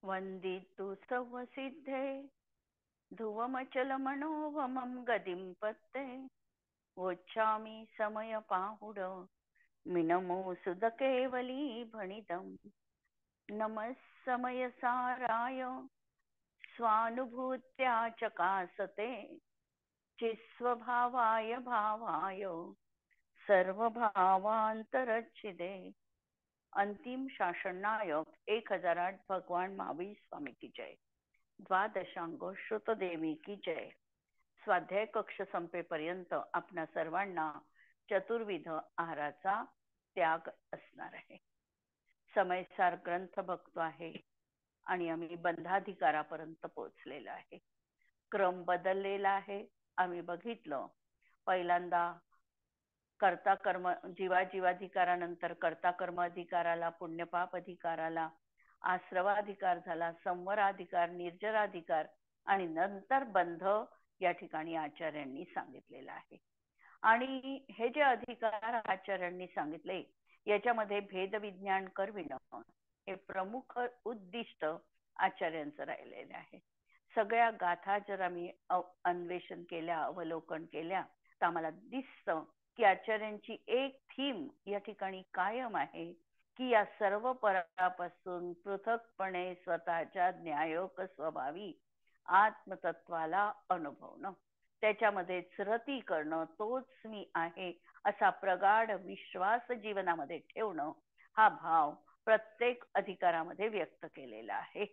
वंदितु सवसिद्धे ध्रुवमचलमनोवमं गदिं पत्ते वोच्छामि समयपाहुड मिनमोऽसुधकेवली भणितम् नमः समयसाराय स्वानुभूत्या चकासते चिस्वभावाय भावाय सर्वभावांतरच्छिदे। अंतिम शासन नायक 1008 भगवान महावीर स्वामी की जय। द्वादशांग श्रुतदेवी की जय। स्वाध्याय कक्ष संपेपर्यंत आपणा सर्वांना चतुर्विध आहाराचा त्याग असणार आहे। समयसार ग्रंथ बघतो आहे आणि आम्ही बंधाधिकारापर्यंत पोहोचलेलो आहे। क्रम बदललेला आहे। आम्ही बघितलं पहिल्यांदा कर्ता कर्म जीवाजीवाधिकारानंतर कर्ता कर्म अधिकाराला, पुण्यपाप अधिकाराला, आश्रवाधिकार झाला, संवराधिकार, निर्जराधिकार आणि नंतर बंध या ठिकाणी आचार्यांनी सांगितलेलं आहे। आणि हे जे अधिकार आचार्यांनी सांगितले याच्यामध्ये भेद विज्ञान करविणं हे प्रमुख उद्दिष्ट आचार्यांचं राहिलेलं आहे। सगळ्या गाथा जर आम्ही अन्वेषण केल्या, अवलोकन केल्या तर आम्हाला दिसतं की आचार्यांची एक थीम या ठिकाणी कायम आहे की या सर्व परापासून पृथकपणे स्वतःच्या न्यायोक स्वभावी आत्मतत्वाला अनुभवणं, त्याच्यामध्येच रती करणं, तोच मी आहे असा प्रगाढ विश्वास जीवनामध्ये ठेवणं, हा भाव प्रत्येक अधिकारामध्ये व्यक्त केलेला आहे।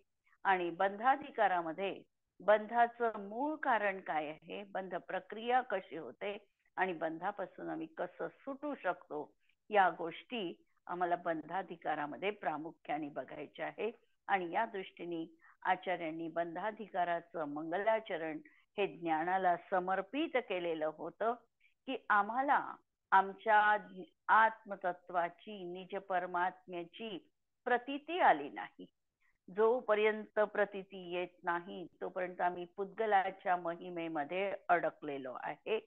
आणि बंधाधिकारामध्ये बंधाचं मूळ कारण काय आहे, बंध प्रक्रिया कशी होते आणि बंधापासून आम्ही कसं सुटू शकतो या गोष्टी आम्हाला बंधाधिकारामध्ये प्रामुख्याने बघायच्या आहे। आणि या दृष्टीने आचार्यांनी बंधाधिकाराचं मंगलाचरण हे ज्ञानाला समर्पित केलेलं होतं की आम्हाला आमच्या आत्मतत्वाची, निज परमात्म्याची प्रतीती आली नाही, जोपर्यंत प्रतीती येत नाही तोपर्यंत आम्ही पुद्गलाच्या महिमेमध्ये अडकलेलो आहे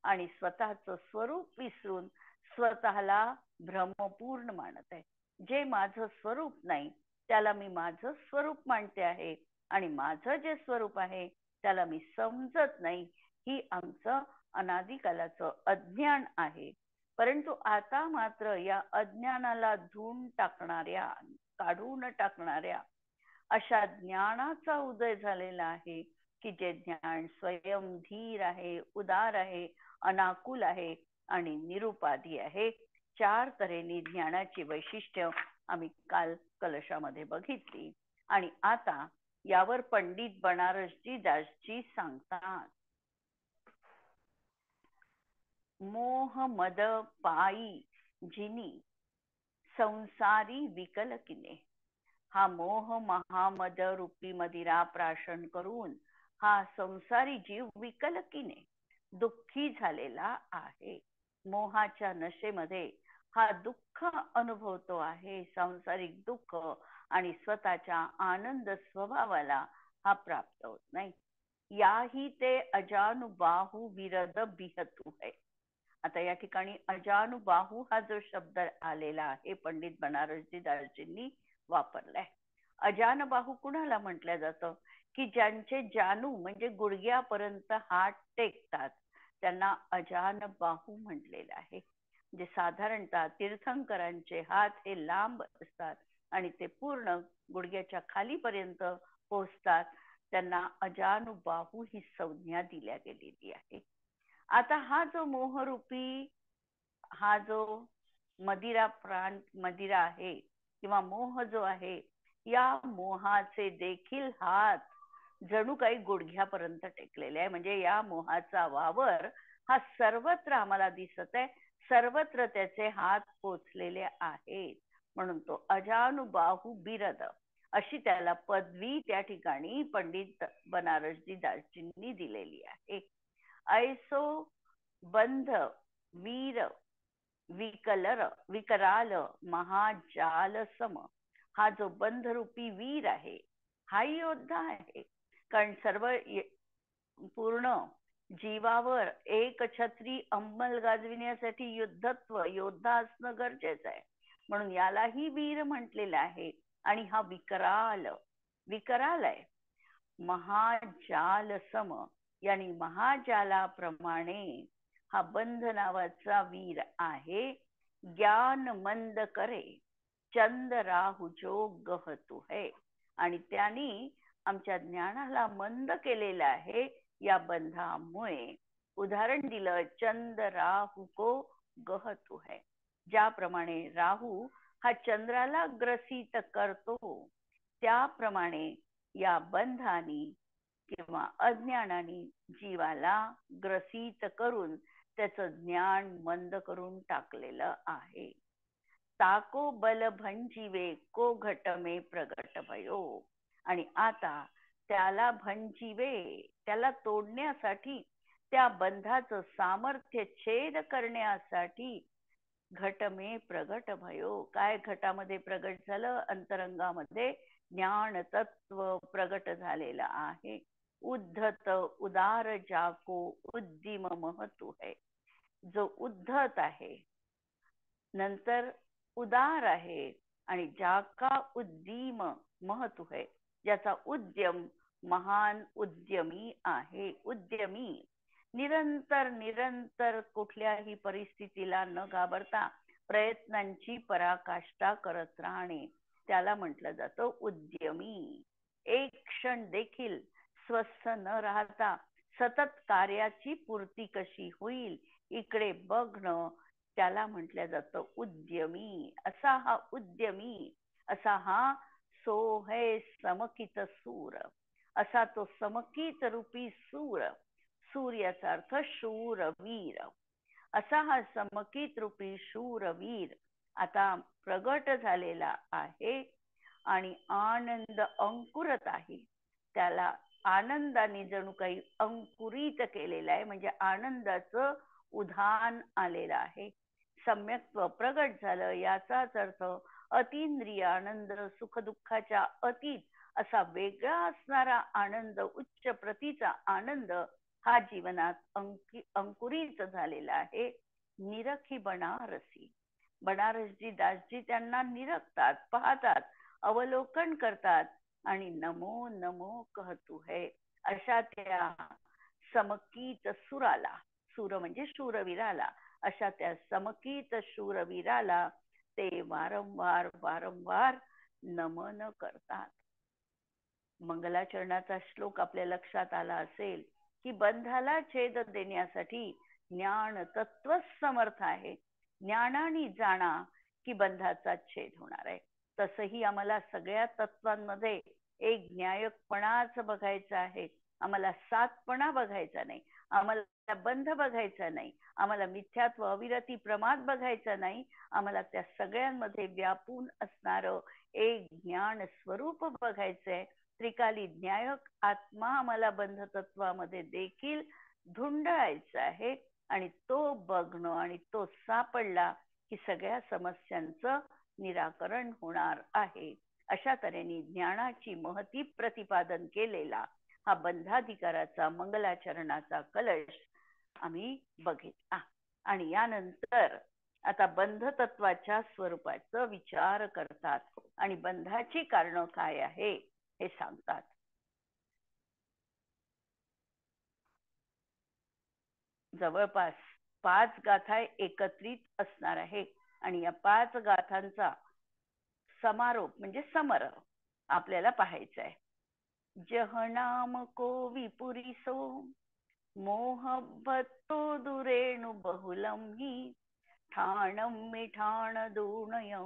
आणि स्वतःचं स्वरूप विसरून स्वतःला भ्रमपूर्ण मानत आहे। जे माझं स्वरूप नाही त्याला मी माझं स्वरूप मानते आहे आणि माझं जे स्वरूप आहे त्याला मी समजत नाही। ही आमचं अनादिकालाचं अज्ञान आहे। परंतु आता मात्र या अज्ञानाला धुवून टाकणाऱ्या, काढून टाकणाऱ्या अशा ज्ञानाचा उदय झालेला आहे की जे ज्ञान स्वयं धीर आहे, उदार आहे, अनाकुल आहे आणि निरुपाधी आहे। चार तऱ्हेने ज्ञानाची वैशिष्ट्य आम्ही काल कलशामध्ये बघितली आणि आता यावर पंडित बनारसजी दासजी सांगतात। मोह मद पायी जिनी संसारी विकलकिने, हा मोह महामद रूपी मदिरा प्राशन करून हा संसारी जीव विकलकीने दुःखी झालेला आहे। मोहाच्या नशेमध्ये हा दुःख अनुभवतो आहे, सांसारिक दुःख, आणि स्वतःच्या आनंद स्वभावाला हा प्राप्त होत नाही। याही ते अजानुबाहु विरद बिहतु है। आता या ठिकाणी अजानुबाहू हा जो शब्द आलेला आहे पंडित बनारसजी दासजींनी वापरलाय। अजानबाहू कुणाला म्हटलं जातं की ज्यांचे जानू म्हणजे गुडघ्यापर्यंत हात टेकतात त्यांना अजानबाहू म्हटलेलं आहे। जे साधारणतः तीर्थंकरांचे हात हे लांब असतात आणि ते पूर्ण गुडघ्याच्या खालीपर्यंत पोहोचतात, त्यांना अजानुबाहू ही संज्ञा दिल्या गेलेली आहे। आता हा जो मोहरूपी, हा जो मदिरा आहे किंवा मोह जो आहे, या मोहाचे देखील हात जणू काही गुडघ्यापर्यंत टेकलेले आहे। म्हणजे या मोहाचा वावर हा सर्वत्र आम्हाला दिसत आहे, सर्वत्र त्याचे हात पोचलेले आहेत, म्हणून तो अजानुबाहू बिरद अशी त्याला पदवी त्या ठिकाणी पंडित बनारसजी दासजींनी दिलेली आहे। ऐसो बंध वीर विकराल महाजाल सम, हा जो बंधरूपी वीर आहे हा योद्धा आहे। कारण सर्व पूर्ण जीवावर एक छत्री अंमल गाजविण्यासाठी युद्धत्व, योद्धा असणं गरजेचं आहे, म्हणून यालाही वीर म्हटलेलं आहे। आणि हा विकराल विकरालय. महाजाल सम यानी महाजालाप्रमाणे हा बंध नावाचा वीर आहे. ज्ञान मंद करे चंद राहु जो गहतु है. आणि त्यांनी आमच्या ज्ञानाला मंद केलेलं आहे. या बंधामुळे उदाहरण दिलं, चंद राहु को गहतु है. ज्याप्रमाणे राहू हा चंद्राला ग्रसित करतो, त्याप्रमाणे या बंधानी किंवा अज्ञानाने जीवाला ग्रसित करून त्याचं ज्ञान मंद करून टाकलेलं आहे. ताको बल भंजीवे को घट में प्रगट भयो. आणि आता त्याला भंजीवे, त्याला तोडण्यासाठी, त्या बंधाचं सामर्थ्य छेद करण्यासाठी घट में प्रगट भयो. काय घटामध्ये प्रगट झालं? अंतरंगामध्ये ज्ञान तत्व प्रगट झालेलं आहे. उद्धत उदार जाको उद्दिम महतु है. जो उद्धत आहे, नंतर उदार आहे, आणि जाका उद्दिम महतु है, ज्याचा उद्यम महान उद्यमी आहे. उद्यमी निरंतर निरंतर कुठल्याही परिस्थितीला न घाबरता प्रयत्नांची पराकाष्ठा करत राहणे, त्याला म्हटलं जातं उद्यमी. एक क्षण देखील स्वस्थ न राहता सतत कार्याची पूर्ती कशी होईल इकडे बघणं, त्याला म्हटलं जातं उद्यमी. असा हा उद्यमी, असा हा सो है समकित सूर, असा तो समकित रूपी सूर. सूर्याचा अर्थ शूरवीर. असा हा समकित रूपी शूरवीर आता प्रगट झालेला आहे. आणि आनंद अंकुरत आहे. त्याला आनंदाने जणू काही अंकुरित केलेलं आहे, म्हणजे आनंदाचं उधाण आलेलं आहे. सम्यक्त्व प्रगट झालं, याचाच अर्थ अतींद्रिय आनंद, सुख दुःखाच्या अतीत असा वेगळा असणारा आनंद, उच्च प्रतीचा आनंद हा जीवनात अंकुरित झालेला आहे. निरखी बनारसी. बनारसजी दासजी त्यांना निरखतात, पाहतात, अवलोकन करतात, आणि नमो नमो कहतु है, अशा त्या समकीत सुराला, सूर म्हणजे शूरवीराला, अशा त्या समकीत शूरवीराला ते वारंवार वारंवार नमन करतात. मंगलाचरणाचा श्लोक आपल्या लक्षात आला असेल की बंधाला छेद देण्यासाठी ज्ञान तत्व समर्थ आहे. ज्ञानाने जाणा की बंधाचा छेद होणार आहे. तसही आम्हाला सगळ्या तत्वांमध्ये एक न्यायकपणाच बघायचा आहे. आम्हाला सातपणा बघायचा नाही, आम्हाला बंध बघायचा नाही, आम्हाला मिथ्यात्व अविरती प्रमाद बघायचा नाही. आम्हाला त्या सगळ्यांमध्ये व्यापून असणारं एक ज्ञान स्वरूप बघायचंय. त्रिकाली न्यायक आत्मा आम्हाला बंध तत्वामध्ये देखील धुंडाळायचा आहे. आणि तो बघणं आणि तो सापडला की सगळ्या समस्यांचं निराकरण होणार आहे. अशा तऱ्हेने ज्ञानाची महती प्रतिपादन केलेला हा बंधाधिकाराचा मंगलाचरणाचा कलश आम्ही बघितला. आणि यानंतर आता बंध तत्वाच्या स्वरूपाचा विचार करतात आणि बंधाची कारण काय आहे हे सांगतात. जवळपास 5 गाथा एकत्रित असणार आहे आणि या 5 गाथांचा समारोप म्हणजे समर आपल्याला पाहायचा आहे. जहनाम को विपुरीसो मोहबत्तो दुरेणु बहुलम ही ठाणम मिठाण दूणय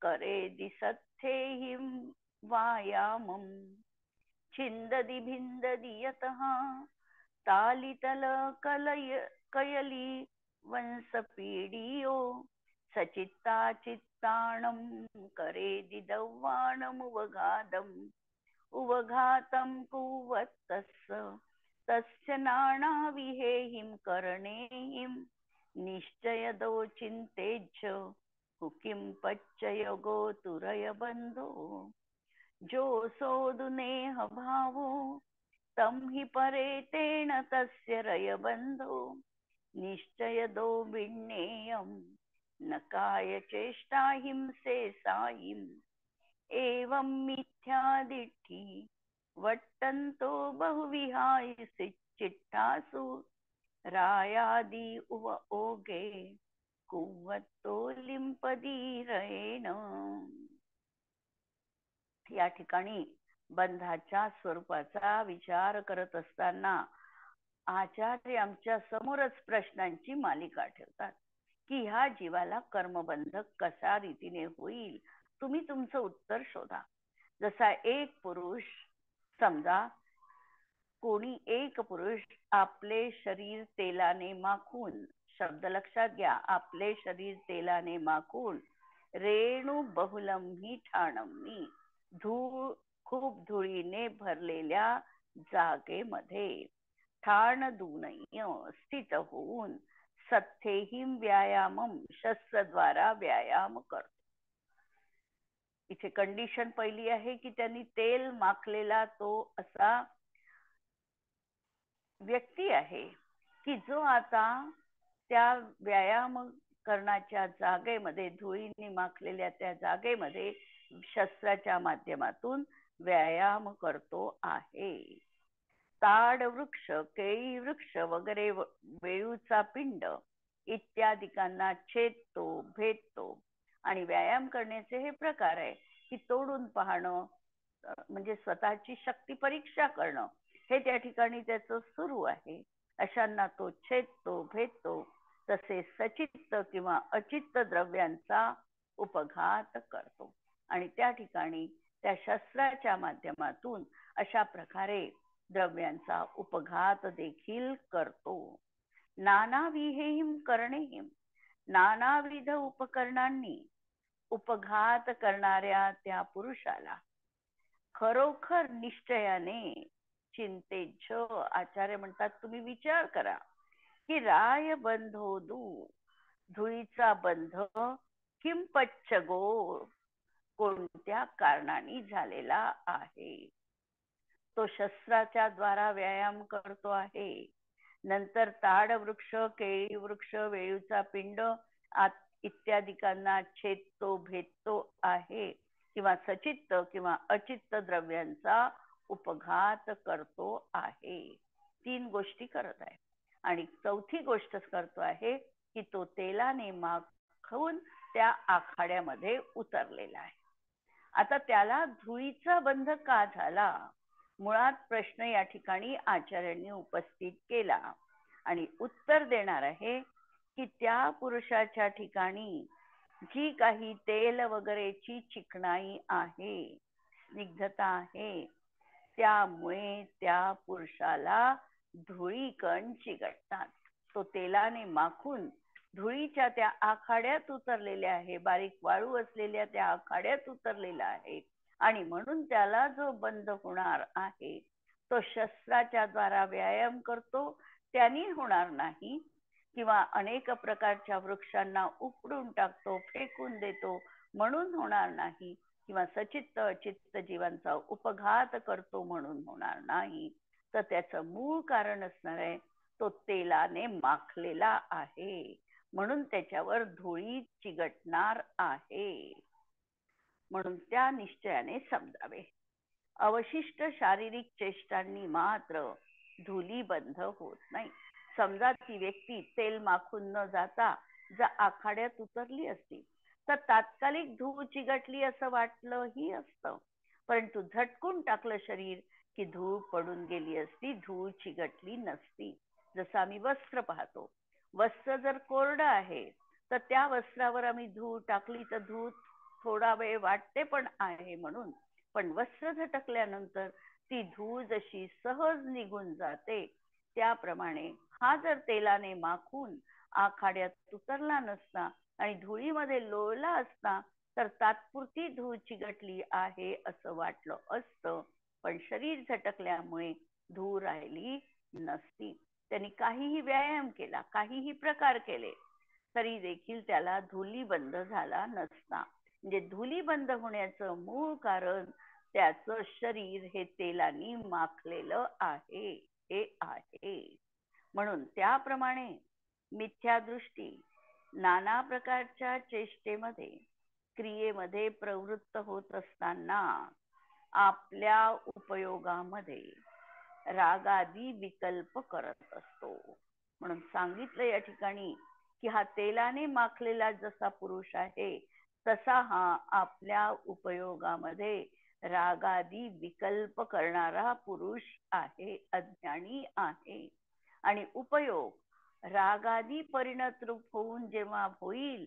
करे दिसत्थे हिम वायामम छिंददि भिंददि यतः तालितल कयली वंश पीडियो सचित्ता चित्ताणम करे दिदव्वाणम उवघातम कुवत्तस्य तस्य नाना विहेहिम करणेहिम निश्चयदो चिंतेज्य हुकिम पच्चय गोतुरय बंधो जो सोदुनेह भावो तम हि परे तेन तस्य रय बंधो निश्चय दो विण्णेयम नकाय चेष्टा हिंसे साईम एवं मिथ्या दिठ्ठी वट्टन्तो बहुविहायसि चिट्टासु रायादि उव ओगे कुवत्तो लिंपदीरेण. या ठिकाणी बंधाच्या स्वरूपाचा विचार करत असताना आचार्य आमच्या समोरच प्रश्नांची मालिका ठेवतात की ह्या जीवाला कर्मबंध कशा रीतीने होईल, तुम्ही तुमचं उत्तर शोधा. जसा एक पुरुष, समजा कोणी एक पुरुष आपले शरीर तेलाने माखून, शब्द लक्षात घ्या, आपले शरीर तेलाने माखून रेणू बहुलम ही ठाणमी, धूळ खूप धुळीने भरलेल्या जागेमध्ये ठाण दुनय स्थित होऊन सत्तेहिम व्यायामम शस्त्रद्वारा व्यायाम करतो. इथे कंडिशन पहिली आहे की त्यांनी तेल माखलेला तो असा व्यक्ती आहे की जो आता त्या व्यायाम करण्याच्या जागेमध्ये, धुळीने माखलेल्या त्या जागेमध्ये शस्त्राच्या माध्यमातून व्यायाम करतो आहे. ताड वृक्ष, केळी वृक्ष वगैरे वेळूचा पिंड इत्यादिकांना छेदतो, भेदतो. आणि व्यायाम करण्याचे हे प्रकार आहे की तोडून पाहणं, म्हणजे स्वतःची शक्ती परीक्षा करणं, हे त्या ठिकाणी त्याचं सुरू आहे. अशांना तो छेदतो, भेदतो. तसे सचित्त किंवा अचित्त द्रव्यांचा उपघात करतो आणि त्या ठिकाणी त्या शस्त्राच्या माध्यमातून अशा प्रकारे द्रव्यांचा उपघात देखील करतो. नानाविधेहिम करणेहिम, नानाविध उपकरणांनी उपघात करणाऱ्या त्या पुरुषाला खरोखर निश्चयाने चिंतेच. आचार्य म्हणतात तुम्ही विचार करा की राय बंधोदू, धुळीचा बंध किंपच्चगो, कोणत्या कारणाने झालेला आहे. तो शस्त्राच्या द्वारा व्यायाम करतो आहे. नंतर ताड वृक्ष, केळी वृक्ष, वेळूचा पिंड इत्यादिकांना छेदतो, भेदतो आहे किंवा सचित्त किंवा अचित्त द्रव्यांचा उपघात करतो आहे. 3 गोष्टी करत आहे. आणि चौथी गोष्ट करतो आहे की तो तेलाने माखून त्या आखाड्यामध्ये उतरलेला आहे. आता त्याला धुळीचा बंध का झाला, मुळात प्रश्न या ठिकाणी आचार्यांनी उपस्थित केला आणि उत्तर देणार आहे की त्या पुरुषाच्या ठिकाणी जी काही तेल वगैरेची चिकणाई आहे, स्निग्धता आहे, त्यामुळे त्या पुरुषाला धुळीकण चिकटतात. तो तेलाने माखून धुळीच्या त्या आखाड्यात उतरलेल्या आहे, बारीक वाळू असलेल्या त्या आखाड्यात उतरलेला आहे आणि म्हणून त्याला जो बंध होणार आहे तो शस्त्राच्या द्वारा व्यायाम करतो त्यांनी होणार नाही, किंवा अनेक प्रकारच्या वृक्षांना उपडून टाकतो, फेकून देतो म्हणून होणार नाही, किंवा सचित्त अचित्त जीवांचा उपघात करतो म्हणून होणार नाही. तर त्याचं मूळ कारण असणार आहे तो तेलाने माखलेला आहे, म्हणून त्याच्यावर धुळी चिकटणार आहे. म्हणून त्या निश्चयाने समजावे. अवशिष्ट शारीरिक चेष्टांनी मात्र धुलीबंध होत नाही. समजा ती व्यक्ती तेल माखून न जाता जर आखाड्यात उतरली असती तर तात्कालिक धूळ चिकटली असं वाटलंही असतं, परंतु झटकून टाकलं शरीर की धूळ पडून गेली असती, धूळ चिकटली नसती. जसं आम्ही वस्त्र पाहतो, वस्त्र जर कोरडं आहे तर त्या वस्त्रावर आम्ही धूळ टाकली तर धूळ थोडा वेळ वाटते पण आहे म्हणून, पण वस्त्र झटकल्यानंतर ती धूळ जशी सहज निघून जाते त्याप्रमाणे हा जर तेलाने माखून आखाड्यात उतरला नसता आणि धुळीमध्ये लोळला असता तर तात्पुरती धूळ चिकटली आहे असं वाटलं असतं, पण शरीर झटकल्यामुळे धूळ राहिली नसती. त्यांनी काहीही व्यायाम केला, काहीही प्रकार केले तरी देखील त्याला धुलीबंध झाला नसता. म्हणजे धुलीबंध होण्याचं मूळ कारण त्याचं शरीर हे तेलाने माखलेलं आहे, हे आहे. म्हणून त्याप्रमाणे मिथ्यादृष्टी नाना प्रकारच्या चेष्टेमध्ये क्रियेमध्ये प्रवृत्त होत असताना आपल्या उपयोगामध्ये रागादी विकल्प करत असतो. म्हणून सांगितलं या ठिकाणी की हा तेलाने माखलेला जसा पुरुष आहे तसा हा आपल्या उपयोगामध्ये रागादी विकल्प करणारा पुरुष आहे, अज्ञानी आहे. आणि उपयोग रागादी परिणत रूप होऊन जेव्हा होईल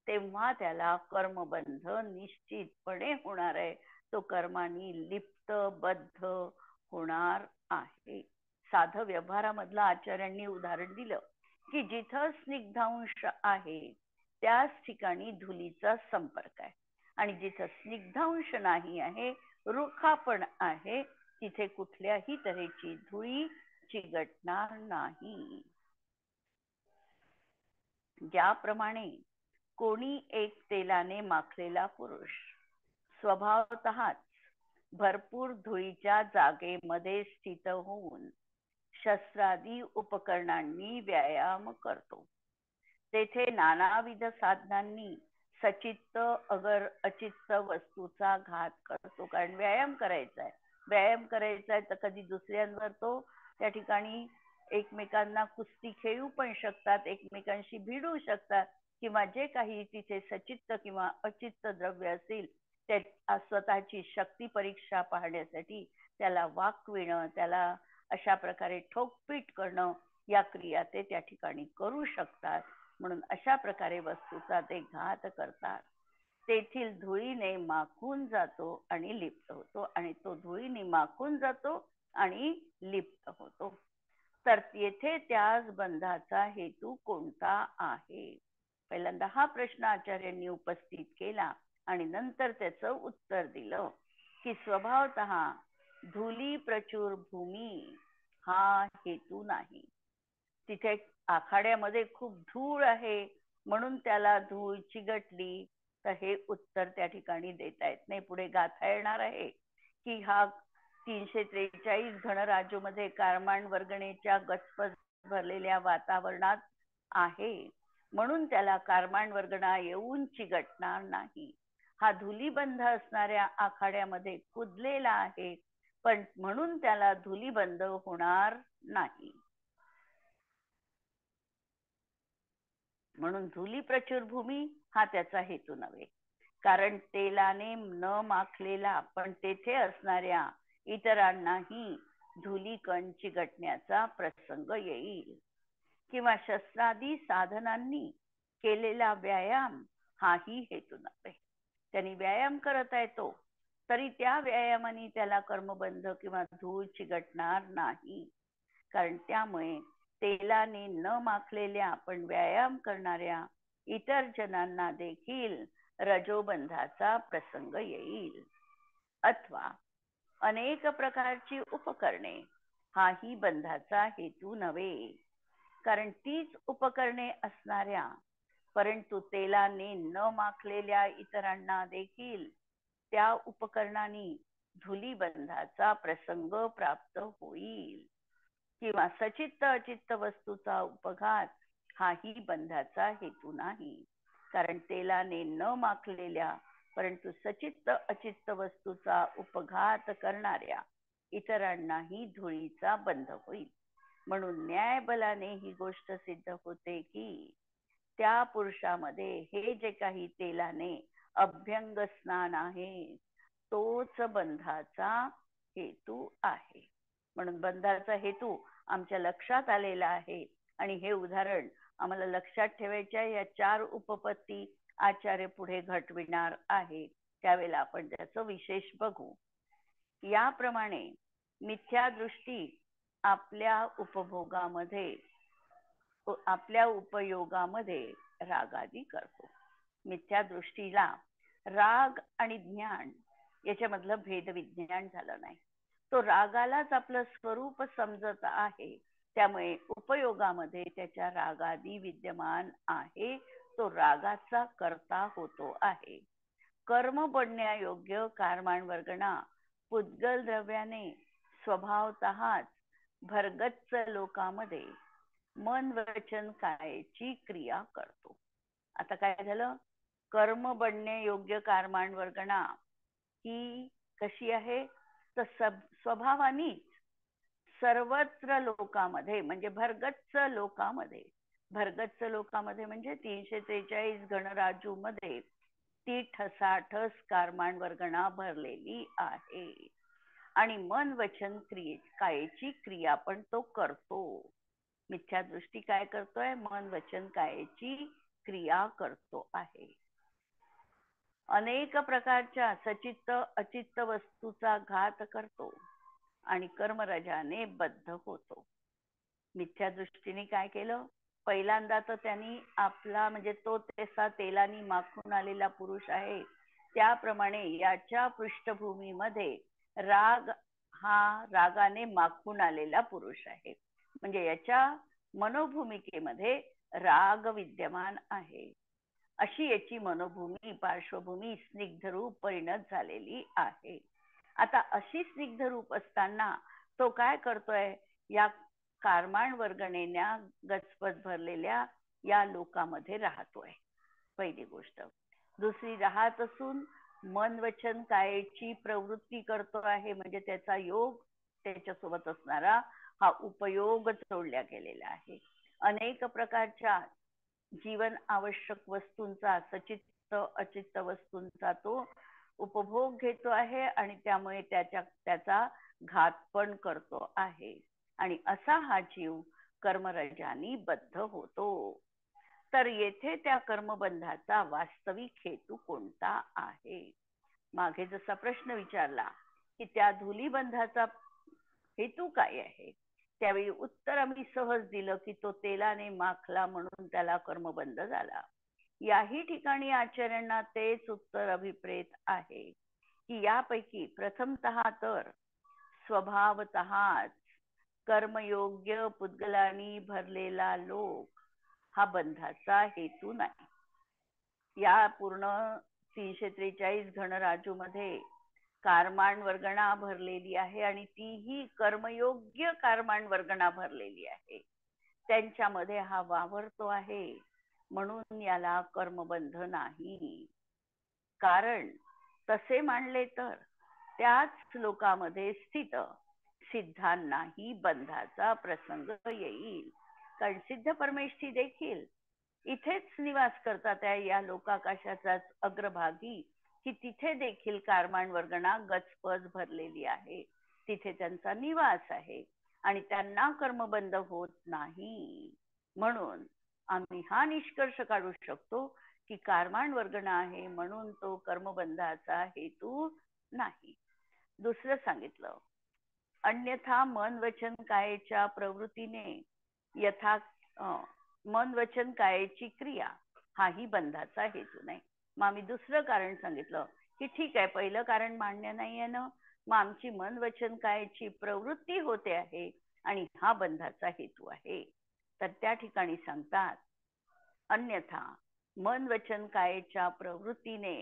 तेव्हा त्याला कर्मबंध निश्चितपणे होणार आहे. तो कर्मानी लिप्त बद्ध होणार आहे. साध व्यवहारामधलं आचार्यांनी उदाहरण दिलं की जिथं स्निग्धांश आहे त्याच ठिकाणी धुलीचा संपर्क आहे, आणि जिथं स्निग्धांश नाही आहे, रुखापण आहे, तिथे कुठल्याही तऱ्हेची धुळी चिकटणार नाही. ज्याप्रमाणे कोणी एक तेलाने माखलेला पुरुष स्वभावतःच भरपूर धुळीच्या जागेमध्ये स्थित होऊन शस्त्रादी उपकरणांनी व्यायाम करतो, तेथे नानाविध साधनांनी सचित्त अगर अचित्त वस्तूचा घात करतो. कारण व्यायाम करायचा आहे तर कधी दुसऱ्यांवर तो त्या ठिकाणी एकमेकांना कुस्ती खेळू पण शकतात, एकमेकांशी भिडू शकतात, किंवा जे काही तिथे सचित्त किंवा अचित्त द्रव्य असेल त्या स्वतःची शक्ती परीक्षा पाहण्यासाठी त्याला वाकविणं, त्याला अशा प्रकारे ठोकपीट करणं, या क्रिया ते त्या ठिकाणी करू शकतात. म्हणून अशा प्रकारे वस्तूचा ते घात करतात. तेथील धुळीने माखून जातो आणि लिप्त होतो, आणि तो धुळीने माखून जातो आणि लिप्त होतो. तर येथे त्याच बंधाचा हेतू कोणता आहे? पहिल्यांदा हा प्रश्न आचार्यांनी उपस्थित केला आणि नंतर त्याचं उत्तर दिलं की स्वभावतः धुली प्रचुर भूमी हा हेतू नाही. तिथे आखाड्यामध्ये खूप धूळ आहे म्हणून त्याला धूळ चिकटली, तर हे उत्तर त्या ठिकाणी देता येत नाही. पुढे गाथा येणार आहे की हा 343 घनराज्योमध्ये कारमान वर्गणेच्या गचपच भरलेल्या वातावरणात आहे म्हणून त्याला कारमान वर्गणा येऊन चिकटणार नाही. हा धुलीबंध असणाऱ्या आखाड्यामध्ये कुदलेला आहे पण म्हणून त्याला धुलीबंध होणार नाही. म्हणून धुली प्रचुर भूमी हा त्याचा हेतू नव्हे. कारण तेलाने न माखलेला पण तेथे असणाऱ्या इतरांनाही धुलीकण चिकटण्याचा प्रसंग येईल, किंवा शस्त्रादी साधनांनी केलेला व्यायाम हाही हेतू नव्हे. त्यांनी व्यायाम करत आहे तो, तरी त्या व्यायामाने त्याला कर्मबंध किंवा धूळ चिकटणार नाही. कारण त्यामुळे तेलाने न माखलेल्या पण व्यायाम करणाऱ्या इतर जनांना देखील रजोबंधाचा प्रसंग येईल. अथवा अनेक प्रकारची उपकरणे हाही बंधाचा हेतू नव्हे. कारण तीच उपकरणे असणाऱ्या परंतु तेलाने न माखलेल्या इतरांना देखील त्या उपकरणांनी धुलीबंधाचा प्रसंग प्राप्त होईल, किंवा सचित्त अचित्त वस्तूचा उपघात हाही बंधाचा हेतू नाही. कारण तेलाने न माखलेल्या परंतु सचित्त अचित्त वस्तूचा उपघात करणाऱ्या इतरांनाही धुळीचा बंध होईल. म्हणून न्यायबलाने ही गोष्ट सिद्ध होते की त्या पुरुषामध्ये हे जे काही तेलाने अभ्यंग स्नान आहे तोच बंधाचा हेतू आहे. म्हणून बंधाचा हेतू आमच्या लक्षात आलेला आहे, आणि हे उदाहरण आम्हाला लक्षात ठेवायच्या या 4 उपपत्ती आचार्य पुढे घटविणार आहे, त्यावेळेला आपण त्याचं विशेष बघू. याप्रमाणे मिथ्या दृष्टी आपल्या उपभोगामध्ये आपल्या उपयोगामध्ये रागादी करतो. मिथ्या दृष्टीला राग आणि ज्ञान याच्यामधलं भेद विज्ञान झालं नाही. तो रागालाच आपलं स्वरूप समजत आहे, त्यामुळे उपयोगामध्ये त्याच्या रागादी विद्यमान आहे. तो रागाचा करता होतो आहे. कर्म बनण्यायोग्य कारमान वर्गणा पुद्गल द्रव्याने स्वभावतःच भरगच्च लोकांमध्ये मन वचन कायची क्रिया करतो. आता काय झालं कर्म बनणे योग्य कर्मांवर्गणा ही कशी आहे, तर स्वभावानीच सर्वत्र लोकांमध्ये म्हणजे भरगच्च लोकांमध्ये म्हणजे 343 गणराजू मध्ये ती ठसाठस कर्मांवर्गणा भरलेली आहे. आणि मन वचन कायेची क्रिया पण तो करतो. मिथ्या दृष्टी काय करतोय, मन वचन कायेची क्रिया करतो आहे. अनेक प्रकारच्या सचित्त अचित्त वस्तूचा घात करतो आणि कर्मरजाने बद्ध होतो. मिथ्या दृष्टीने काय केलं, पहिल्यांदा तर त्यांनी आपला म्हणजे तो तसा तेलानी माखून आलेला पुरुष आहे, त्याप्रमाणे याच्या पृष्ठभूमीमध्ये राग हा रागाने माखून आलेला पुरुष आहे. म्हणजे याच्या मनोभूमिकेमध्ये राग विद्यमान आहे. अशी याची मनोभूमी पार्श्वभूमी स्निग्ध रूप परिणत झालेली आहे. आता अशी स्निग्ध रूप असताना तो काय करतोय, या कर्मांवर्गणेच्या गचपच भरलेल्या या लोकांमध्ये राहतोय. पहिली गोष्ट. दुसरी, राहत असून मन वचन कायेची प्रवृत्ती करतो आहे, म्हणजे त्याचा योग त्याच्यासोबत असणारा हा उपयोग जोडल्या गेलेला आहे. अनेक प्रकारच्या जीवन आवश्यक वस्तूंचा सचित्त अचित्त वस्तूंचा तो उपभोग घेतो आहे आणि त्यामुळे त्याचा घात पण करतो आहे. आणि असा हा जीव कर्मरजानी बद्ध होतो. तर येथे त्या कर्मबंधाचा वास्तविक हेतू कोणता आहे? मागे जसा प्रश्न विचारला की त्या धुलीबंधाचा हेतू काय आहे, त्यावेळी उत्तर आम्ही सहज दिलं की तो तेलाने माखला म्हणून त्याला कर्मबंध झाला. याही ठिकाणी आचार्यांना तेच उत्तर अभिप्रेत आहे की यापैकी प्रथमतः तर स्वभावतःच कर्मयोग्य पुद्गलांनी भरलेला लोक हा बंधाचा हेतू नाही. या पूर्ण 343 गणराजू मध्ये कर्मांवर्गणा भरलेली आहे आणि तीही कर्मयोग्य कर्मांवर्गणा भरलेली आहे. त्यांच्यामध्ये हा वावरतो आहे, म्हणून याला कर्मबंध नाही. कारण तसे मानले तर त्याच लोकांमध्ये स्थित सिद्धांनाही बंधाचा प्रसंग येईल. कारण सिद्ध परमेष्ठी देखील इथेच निवास करतात आहे, या लोकाकाशाचाच अग्रभागी, की तिथे देखील कर्मांवर्गणा गचपच भरलेली आहे, तिथे त्यांचा निवास आहे आणि त्यांना कर्मबंध होत नाही. म्हणून आम्ही हा निष्कर्ष काढू शकतो की कर्मांवर्गणा आहे म्हणून तो कर्मबंधाचा हेतू नाही. दुसरं सांगितलं, अन्यथा मन वचन कायेच्या प्रवृत्तीने यथा मन वचन कायेची क्रिया हाही बंधाचा हेतू नाही. मग आम्ही दुसरं कारण सांगितलं की ठीक आहे, पहिलं कारण मान्य नाहीये ना, मग आमची मन वचन कायेची प्रवृत्ती होते आहे आणि हा बंधाचा हेतू आहे. तर त्या ठिकाणी सांगतात, अन्यथा मन वचन कायेच्या प्रवृत्तीने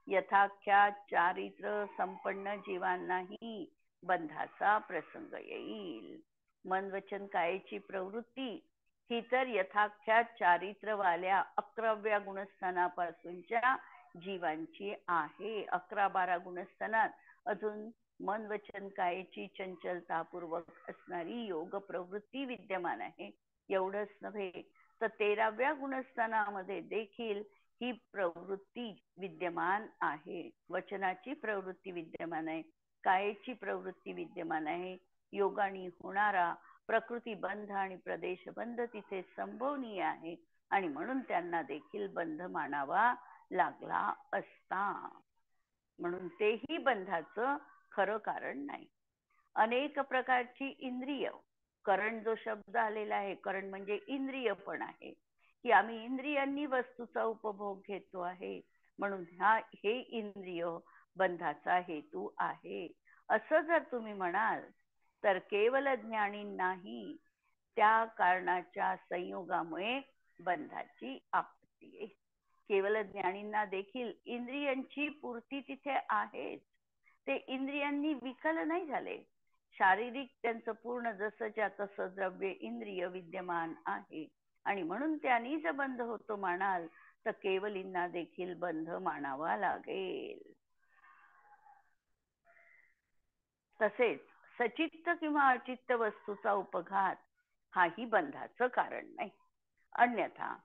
यथाख्या चारित्र संपन्न जीवांनाही बंधाचा प्रसंग येईल. मन वचन कायेची प्रवृत्ती ही तर यथाख्या चारित्रवाल्या 11व्या गुणस्थानापासूनच्या जीवांची आहे. 11-12 गुणस्थानात अजून मन वचन कायेची चंचलतापूर्वक असणारी योग प्रवृत्ती विद्यमान आहे. एवढंच नव्हे तर 13व्या गुणस्थानामध्ये देखील ही प्रवृत्ती विद्यमान आहे. वचनाची प्रवृत्ती विद्यमान आहे, कायेची प्रवृत्ती विद्यमान आहे. योगाने होणारा प्रकृती बंध आणि प्रदेश बंध तिथे संभवनीय आहे आणि म्हणून त्यांना देखील बंध मानावा लागला असता. म्हणून तेही बंधाचं खरं कारण नाही. अनेक प्रकारची इंद्रिय, करण जो शब्द आलेला आहे, करण म्हणजे इंद्रिय पण आहे, की आम्ही इंद्रियांनी वस्तूचा उपभोग घेतो आहे म्हणून हे इंद्रिय बंधाचा हेतू आहे. असं जर तुम्ही म्हणाल तर केवल ज्ञानींनाही त्या कारणाच्या संयोगामुळे बंधाची आपत्ती आहे. केवल ज्ञानींना देखील इंद्रियांची पूर्ती तिथे आहे. ते इंद्रियांनी विकल नाही झाले. शारीरिक त्यांचं पूर्ण जसंच्या तसं द्रव्य इंद्रिय विद्यमान आहे आणि म्हणून त्यांनी जर बंध होतो म्हणाल तर केवलींना देखील बंध मानावा लागेल. तसेच सचित्त किंवा अचित्त वस्तूचा उपघात हाही बंधाचं कारण नाही. अन्यथा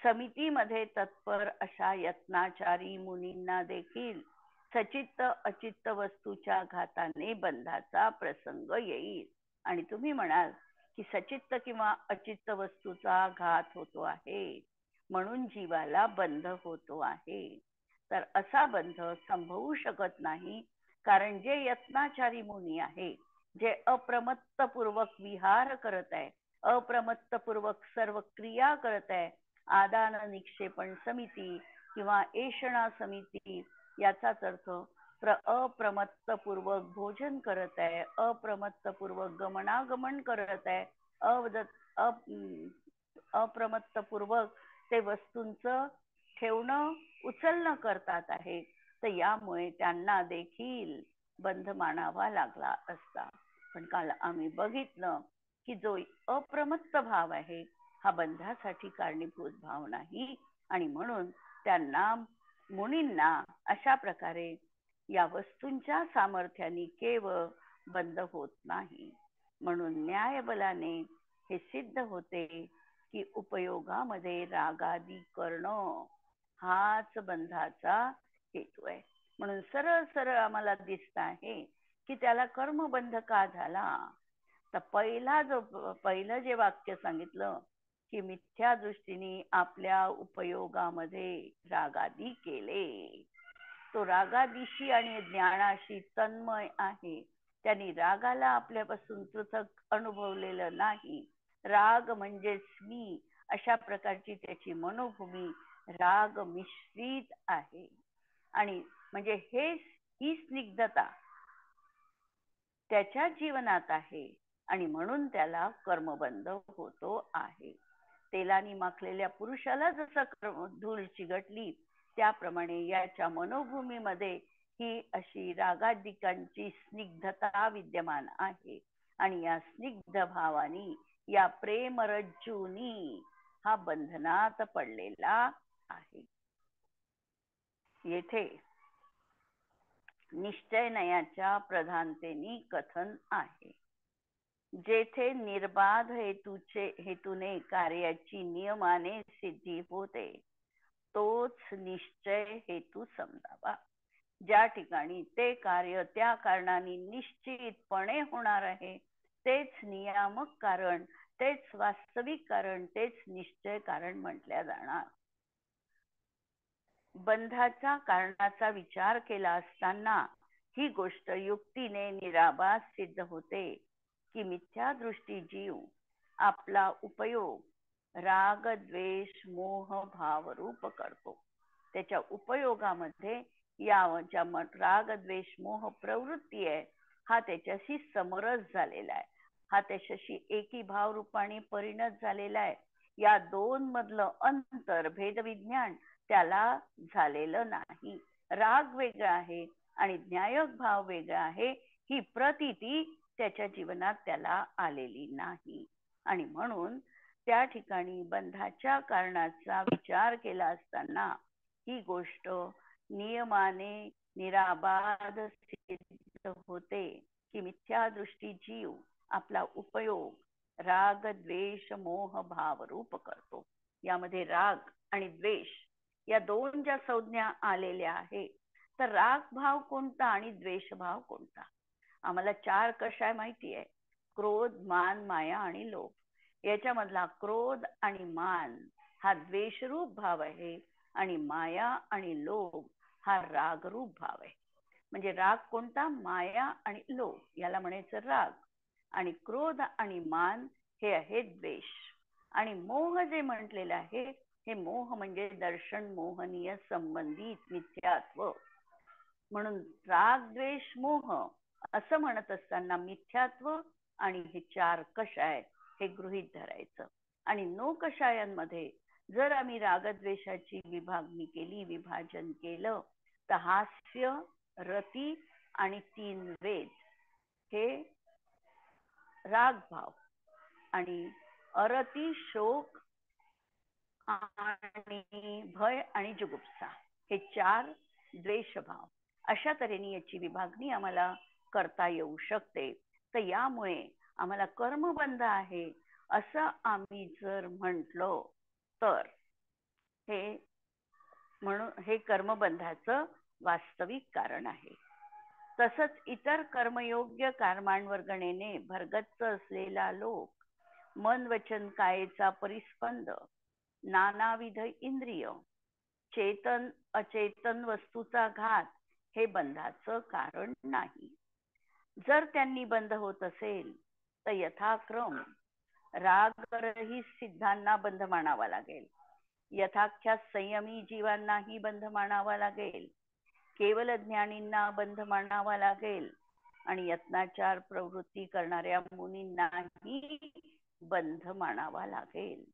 समितीमध्ये तत्पर अशा यत्नाचारी मुनींना देखील सचित्त अचित्त वस्तूच्या घाताने बंधाचा प्रसंग येईल. आणि तुम्ही म्हणाल की सचित्त किंवा अचित्त वस्तूचा घात होतो आहे म्हणून जीवाला बंध होतो आहे. तर असा बंध संभवू शकत नाही, कारण जे यत्नाचारी मुनी आहे, जे अप्रमत्तपूर्वक विहार करत आहे, अप्रमत्तपूर्वक सर्व क्रिया करत आहे, आदान निक्षेपण समिती किंवा एषणा समिती याचाच अर्थ अप्रमत्तपूर्वक भोजन करत आहे, अप्रमत्तपूर्वक गमनागमन करत आहे, अप्रमत्तपूर्वक ते वस्तूंचं ठेवणं उचलणं करतात आहे, तर यामुळे त्यांना देखील बंध मानावा लागला असता. पण काल आम्ही बघितलं की जो अप्रमत्त भाव आहे हा बंधासाठी कारणीभूत भाव नाही, आणि म्हणून त्यांना मुनींना अशा प्रकारे या वस्तूंच्या सामर्थ्याने केवळ बंध होत नाही. म्हणून न्यायबलाने हे सिद्ध होते की उपयोगामध्ये रागादी करणं हाच बंधाचा हेतू आहे. म्हणून सरळ सरळ आम्हाला दिसत आहे की त्याला कर्मबंध का झाला. तर पहिलं जे वाक्य सांगितलं की मिथ्या दृष्टीने आपल्या उपयोगामध्ये रागादी केले, तो रागादिशी आणि ज्ञानाशी तन्मय आहे, त्यांनी रागाला आपल्यापासून पृथक अनुभवलेलं नाही. राग म्हणजेच मी, अशा प्रकारची त्याची मनोभूमी राग मिश्रित आहे. आणि म्हणजे ही स्निग्धता त्याच्या जीवनात आहे, आणि म्हणून त्याला कर्मबंध होतो आहे. तेलाने माखलेल्या पुरुषाला जसं धूळ चिघटली त्याप्रमाणे याच्या मनोभूमीमध्ये ही अशी रागादिकांची स्निग्धता विद्यमान आहे, आणि या स्निग्ध भावानी या प्रेमरज्जूनी हा बंधनात पडलेला आहे. येथे निश्चय नयाच्या प्रधानतेने कथन आहे. जेथे निर्बाध हेतूने कार्याची नियमाने सिद्धी होते तोच निश्चय हेतू समजावा. ज्या ठिकाणी ते कार्य त्या कारणाने निश्चितपणे होणार आहे तेच नियामक कारण, तेच वास्तविक कारण, तेच निश्चय कारण म्हटल्या जाणार. बंधाच्या कारणाचा विचार केला असताना ही गोष्ट युक्तीने निराबाद सिद्ध होते की मिथ्या दृष्टी जीव आपला उपयोग राग द्वेष मोह भाव रूप करतो. त्याच्या उपयोगामध्ये या ज्या राग द्वेष मोह प्रवृत्ती आहे हा त्याच्याशी समरस झालेला आहे, हा त्याच्याशी एकी भाव रूपाने परिणत झालेला आहे. या दोन मधलं अंतर भेदविज्ञान त्याला झालेलं नाही. राग वेगळा आहे आणि न्यायक भाव वेगळा आहे, ही प्रतीती त्याच्या जीवनात त्याला आलेली नाही. आणि म्हणून त्या ठिकाणी बंधाच्या कारणाचा विचार केला असताना ही गोष्ट नियमाने निराबाध सिद्ध होते की मिथ्या दृष्टी जीव आपला उपयोग राग द्वेष मोह भाव रूप करतो. यामध्ये राग आणि द्वेष या दोन ज्या संज्ञा आलेल्या आहे, तर राग भाव कोणता आणि द्वेष भाव कोणता. आम्हाला 4 कषाय माहिती आहे, क्रोध मान माया आणि लोभ. याच्यामधला क्रोध आणि मान हा द्वेषरूप भाव आहे, आणि माया आणि लोभ हा रागरूप भाव आहे. म्हणजे राग कोणता, माया आणि लोभ याला म्हणायचं राग, आणि क्रोध आणि मान हे आहे द्वेष. आणि मोह जे म्हटलेलं आहे हे मोह म्हणजे दर्शन मोहनीय संबंधित मिथ्यात्व. म्हणून राग द्वेष मोह असं म्हणत असताना मिथ्यात्व आणि हे 4 कषाय हे गृहीत धरायचं. आणि 9 कषायांमध्ये जर आम्ही रागद्वेषाची विभागणी केली, विभाजन केलं, तर हास्य रती आणि 3 वेद हे राग भाव, आणि अरती शोक आणि भय आणि जुगुप्सा हे 4 द्वेषभाव अशा तऱ्हेने याची विभागणी आम्हाला करता येऊ शकते. तर यामुळे आम्हाला कर्मबंध आहे असं आम्ही जर म्हटलो तर हे म्हणून हे कर्मबंधाचं वास्तविक कारण आहे. तसंच इतर कर्मयोग्य कर्मांवर गणेने भरगच्च असलेला लोक मन वचन कायेचा परिस्पंद नानाविध इंद्रिय चेतन अचेतन वस्तूचा घात हे बंधाचं कारण नाही. जर त्यांनी बंध होत असेल तर यथाक्रम रागरहित सिद्धांना बंध मानावा लागेल, यथाख्या संयमी जीवांनाही बंध मानावा लागेल, केवल ज्ञानींना बंध मानावा लागेल आणि यत्नाचार प्रवृत्ती करणाऱ्या मुनींनाही बंध मानावा लागेल.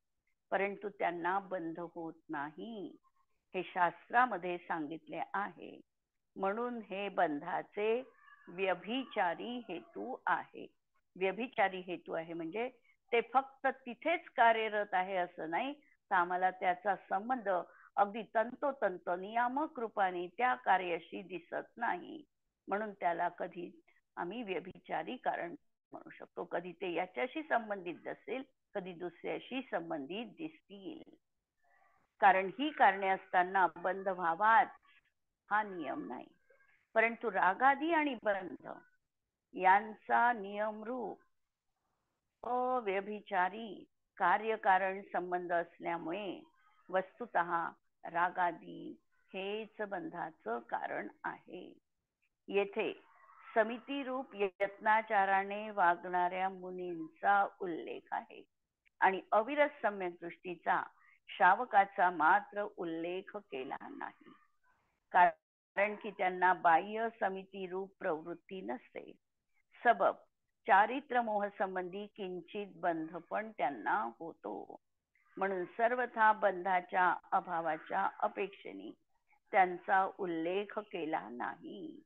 परंतु त्यांना बंध होत नाही हे शास्त्रामध्ये सांगितले आहे. म्हणून हे बंधाचे व्यभिचारी हेतू आहे. व्यभिचारी हेतू आहे म्हणजे ते फक्त तिथेच कार्यरत आहे असं नाही, तर आम्हाला त्याचा संबंध अगदी तंतोतंत नियामक रूपाने त्या कार्याशी दिसत नाही. म्हणून त्याला कधी आम्ही व्यभिचारी कारण म्हणू शकतो. कधी ते याच्याशी संबंधित असेल, कधी दुसऱ्याशी संबंधित दिसतील. कारण ही कारणे असताना बंध व्हावाच हा नियम नाही. परंतु रागादी आणि बंध यांचा नियमरूप अव्यभिचारी कार्यकारण संबंध असल्यामुळे वस्तुतः रागादी हेच बंधाचं कारण आहे. येथे समिती रूप यत्नाचाराने वागणाऱ्या मुनींचा उल्लेख आहे आणि अविरत सम्यक दृष्टीचा श्रावकाचा मात्र उल्लेख केला नाही. कारण की त्यांना बाह्य समिती रूप प्रवृत्ती नसते. सबब चारित्र मोह संबंधी किंचित बंध पण त्यांना होतो. म्हणून सर्वथा बंधाच्या अभावाच्या अपेक्षेने त्यांचा उल्लेख केला नाही.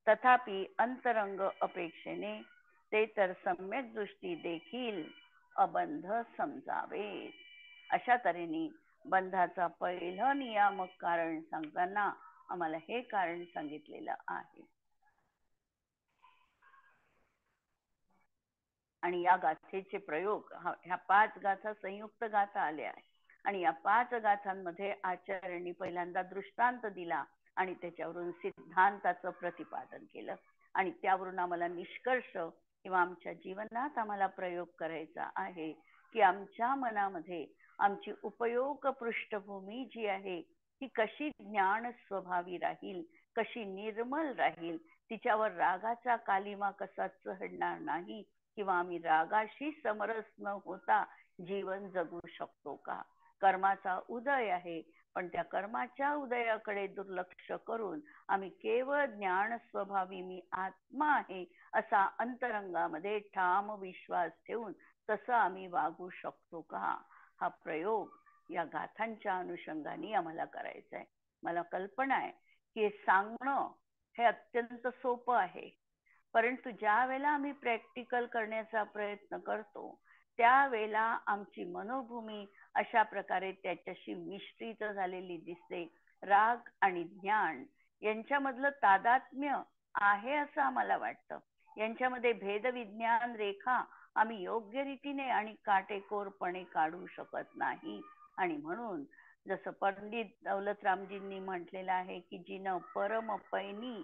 तथापि अंतरंग अपेक्षेने ते तर सम्यक दृष्टी देखील अबंध समजावे. अशा तऱ्हेने बंधाचा पहिलं नियामक कारण सांगताना आम्हाला हे कारण सांगितलेलं आहे. आणि या गाथेचे प्रयोग ह्या 5 गाथा संयुक्त गाथा आल्या आहेत आणि या 5 गाथांमध्ये आचार्यांनी पहिल्यांदा दृष्टांत दिला आणि त्याच्यावरून सिद्धांताचं प्रतिपादन केलं आणि त्यावरून आम्हाला निष्कर्ष किंवा आमच्या जीवनात आम्हाला प्रयोग करायचा आहे की आमच्या मनामध्ये आमची उपयोग पृष्ठभूमी जी आहे ती कशी ज्ञान स्वभावी राहील, कशी निर्मल राहील, तिच्यावर रागाचा कालिमा कसा चढणार नाही किंवा आम्ही रागाशी समरस न होता जीवन जगू शकतो का. कर्माचा उदय आहे पण त्या कर्माच्या उदयाकडे दुर्लक्ष करून आम्ही केवळ ज्ञान स्वभावी मी आत्मा आहे असा अंतरंगामध्ये ठाम विश्वास ठेवून तसं आम्ही वागू शकतो का. हा प्रयोग या गाथांच्या अनुषंगाने आम्हाला करायचा आहे. मला कल्पना आहे की हे सांगणं हे अत्यंत सोपं आहे, परंतु ज्या वेळेला आम्ही प्रॅक्टिकल करण्याचा प्रयत्न करतो त्यावेळेला आमची मनोभूमी अशा प्रकारे त्याच्याशी मिश्रित झालेली दिसते. राग आणि ज्ञान यांच्यामधलं तादात्म्य आहे असं आम्हाला वाटतं. यांच्यामध्ये भेदविज्ञान रेखा आम्ही योग्य रीतीने आणि काटेकोरपणे काढू शकत नाही. आणि म्हणून जसं पंडित दौलतरामजींनी म्हटलेलं आहे की जिनं परम पैनी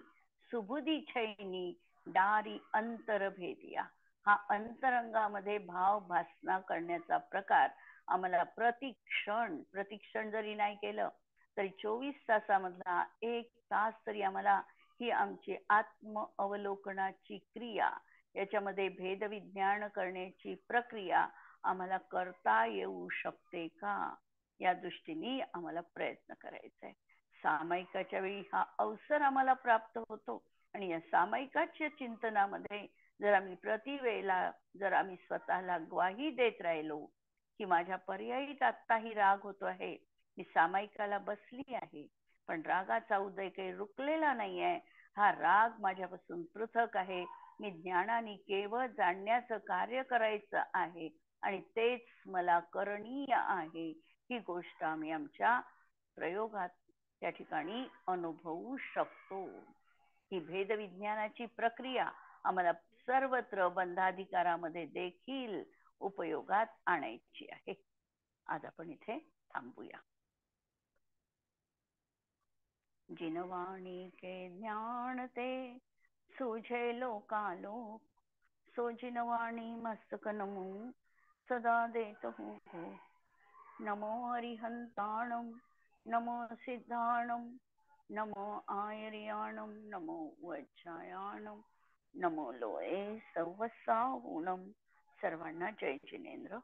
सुबुधी छैनी दारी अंतर भेदिया. हा अंतरंगामध्ये भाव भासना करण्याचा प्रकार आम्हाला प्रतिक्षण जरी नाही केलं तरी 24 तासामधला 1 तास तरी आम्हाला ही आमची आत्म अवलोकनाची क्रिया, याच्यामध्ये भेदविज्ञान करण्याची प्रक्रिया आम्हाला करता येऊ शकते का, या दृष्टीने आम्हाला प्रयत्न करायचा आहे. सामायिकाच्या वेळी हा अवसर आम्हाला प्राप्त होतो आणि या सामायिकाच्या चिंतनामध्ये जर आम्ही प्रतिवेळेला जर आम्ही स्वतःला ग्वाही देत राहिलो की माझ्या पर्यायीत आत्ताही राग होतो आहे, मी सामायिकाला बसली आहे पण रागाचा उदय काही रुकलेला नाही आहे, हा राग माझ्यापासून पृथक आहे, मी ज्ञानाने केवळ जाणण्याचं कार्य करायचं आहे आणि तेच मला करणीय आहे, ही गोष्ट आम्ही आमच्या प्रयोगात त्या ठिकाणी अनुभवू शकतो. ही भेदविज्ञानाची प्रक्रिया आम्हाला सर्वत्र बंधाधिकारामध्ये देखील उपयोगात आणायची आहे. आज आपण इथे थांबूया. जिनवाणी के ज्ञान ते सुझे लोकालोक, सो जिनवाणी मस्तक नमो सदा देत हो. नमो अरिहंताणं, नमो सिद्धाणं, नमो आयर्याणं, नमो वज्रायाणं, नमो लोये सवसाहुणं. सर्वांना जय जिनेंद्र.